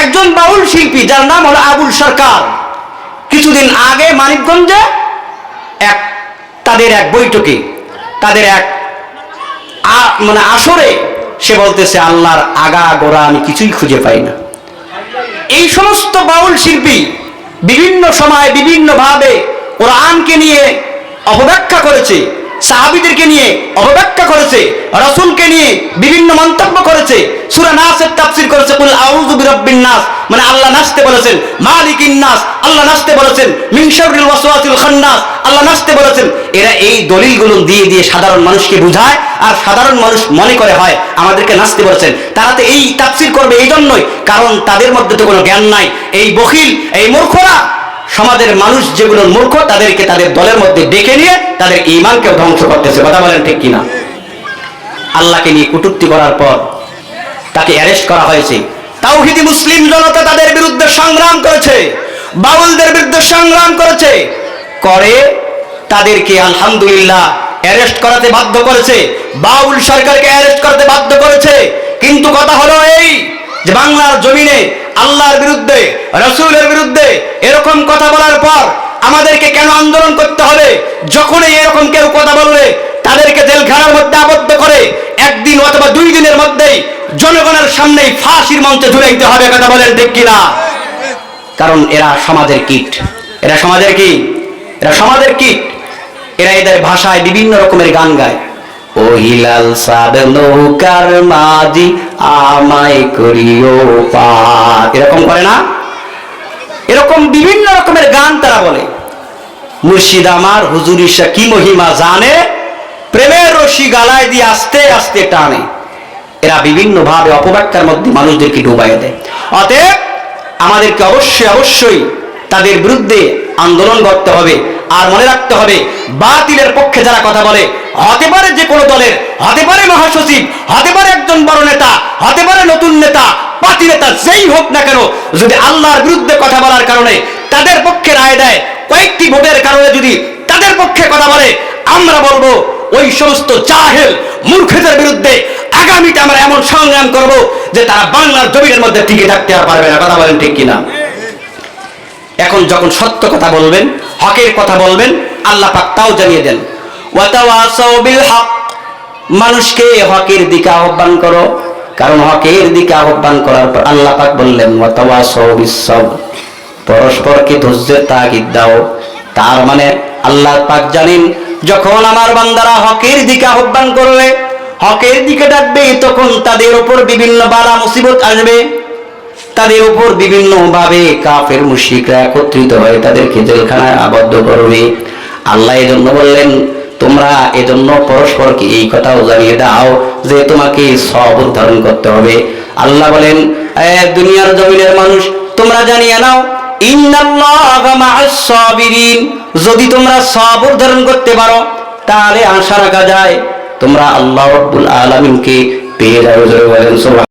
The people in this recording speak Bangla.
একজন বাউল শিল্পী যার নাম হলো আবুল সরকার, কিছুদিন আগে মানিকগঞ্জে তাদের এক বৈঠকে, তাদের এক আসরে সে বলতেছে, আল্লাহর আগা গোড়া আমি কিছুই খুঁজে পাই না। এই সমস্ত বাউল শিল্পী বিভিন্ন সময় বিভিন্ন ভাবে কোরআনকে নিয়ে অপব্যাখ্যা করেছে, সাহাবীদেরকে নিয়ে অপব্যাখ্যা করেছে, রাসূলকে নিয়ে বিভিন্ন মন্তব্য করেছে। সূরা নাসের তাফসীর করেছে, কুল আউযু বিরাব্বিন নাস, মানে আল্লাহ নাসতে বলেছেন, মালিকিন নাস আল্লাহ নাসতে বলেছেন, মিন শাররিল ওয়াসওয়াসিল খান্নাস আল্লাহ নাসতে বলেছেন। এরা এই দলিলগুলো দিয়ে দিয়ে সাধারণ মানুষকে বুঝায়, আর সাধারণ মানুষ মনে করে হয় আমাদেরকে নাসতে বলেছেন। তারা তো এই তাফসীর করবে এই জন্যই, কারণ তাদের মধ্যে তো কোনো জ্ঞান নাই। এই বখিল, এই মূর্খরা, সমাজের মানুষ যেগুলো মূর্খ তাদেরকে তাদের দলের মধ্যে ডেকে নিয়ে তাদের ঈমানকে ধ্বংস করতেছে। কথা বলেন ঠিক কিনা? আল্লাহকে নিয়ে কটূক্তি করার পর তাকে অ্যারেস্ট করা হয়েছে। তাওহীদি মুসলিম জনতা তাদের বিরুদ্ধে সংগ্রাম করেছে, বাউলদের বিরুদ্ধে সংগ্রাম করেছে, করে তাদেরকে আলহামদুলিল্লাহ অ্যারেস্ট করাতে বাধ্য করেছে, বাউল সরকারকে অ্যারেস্ট করাতে বাধ্য করেছে। কিন্তু কথা হলো এই যে বাংলার জমিনে আল্লাহর বিরুদ্ধে, রাসূলের বিরুদ্ধে এরকম কথা বলার পর আমাদেরকে কেন আন্দোলন করতে হবে? যখনই এরকম কেউ কথা বলবে তাদেরকে জেলখানার মধ্যে আবদ্ধ করে একদিন অথবা 2 দিনের মধ্যেই জনগণের সামনেই ফাঁসির মঞ্চে ঝুলাইতে হবে। কথা বলেন ঠিক কিনা? কারণ এরা সমাজের কীট, এরা সমাজের কি? এরা সমাজের কীট। এরা এদের ভাষায় বিভিন্ন রকমের গান গায়। ও হিলাল সাদ নৌকার মাঝি আমায় করিও পার, এরকম করে না? এরকম বিভিন্ন রকমের গান তারা বলে। মুর্শিদ আমার হুজুর ঈশা কি মহিমা জানে, প্রেমের রশি গালায় দিয়ে আস্তে আস্তে টানে। এরা বিভিন্ন ভাবে অপব্যাখ্যার মধ্যে মানুষদেরকে ডুবাইয়ে দেয়। অতএব আমাদেরকে অবশ্যই অবশ্যই তাদের বিরুদ্ধে আন্দোলন করতে হবে। আর মনে রাখতে হবে, বাতিলের পক্ষে যারা কথা বলে, হতে পারে যে কোনো দলের, হতে পারে মহাসচিব, হতে পারে একজন বড় নেতা, হতে পারে নতুন নেতা, পার্টি নেতা, যেই হোক না কেন, যদি আল্লাহর বিরুদ্ধে কথা বলার কারণে তাদের পক্ষে রায় দেয়, কয়েকটি ভোটের কারণে যদি তাদের পক্ষে কথা বলে, আমরা বলবো ওই সমস্ত জাহেল মূর্খদের বিরুদ্ধে আগামীতে আমরা এমন সংগ্রাম করব যে তারা বাংলার জমিনের মধ্যে টিকে থাকতে আর পারবে না। কথা বলেন ঠিক কিনা? এখন যখন সত্য কথা বলবেন, হকের কথা বলবেন, আল্লাহ পাক তাও জানিয়ে দেন, ওয়াতাওয়াসাউ বিল হক, মানুষকে হকের দিকে আহ্বান করো। কারণ হকের দিকে আহ্বান করার পর আল্লাহ পাক বললেন ওয়াতাওয়াসাউ বিস সবর, পরস্পরকে ধৈর্যের তাগিদ দাও। তার মানে আল্লাহ পাক জানেন, যখন আমার বান্দারা হকের দিকে আহ্বান করবে, হকের দিকে ডাকবে, তখন তাদের উপর বিভিন্ন বালা মুসিবত আসবে, তাদের উপর বিভিন্ন ভাবে কাফের মুশরিকরা একত্রিত হয়ে তাদেরকে জেলখানায় আবদ্ধ করবে। আল্লাহ এজন্য বললেন, তোমরা এজন্য পরস্পরকে এই কথাও জানিয়ে দাও যে তোমাকে সবর ধারণ করতে হবে। আল্লাহ বলেন, দুনিয়ার জমিনের মানুষ তোমরা জানিয়ে নাও, ইন্নাল্লাহা মা'আস সাবিরিন, যদি তোমরা সবর ধারণ করতে পারো তাহলে আশা রাখা যায় তোমরা আল্লাহ রাব্বুল আলামিনকে পেয়ে যাবে।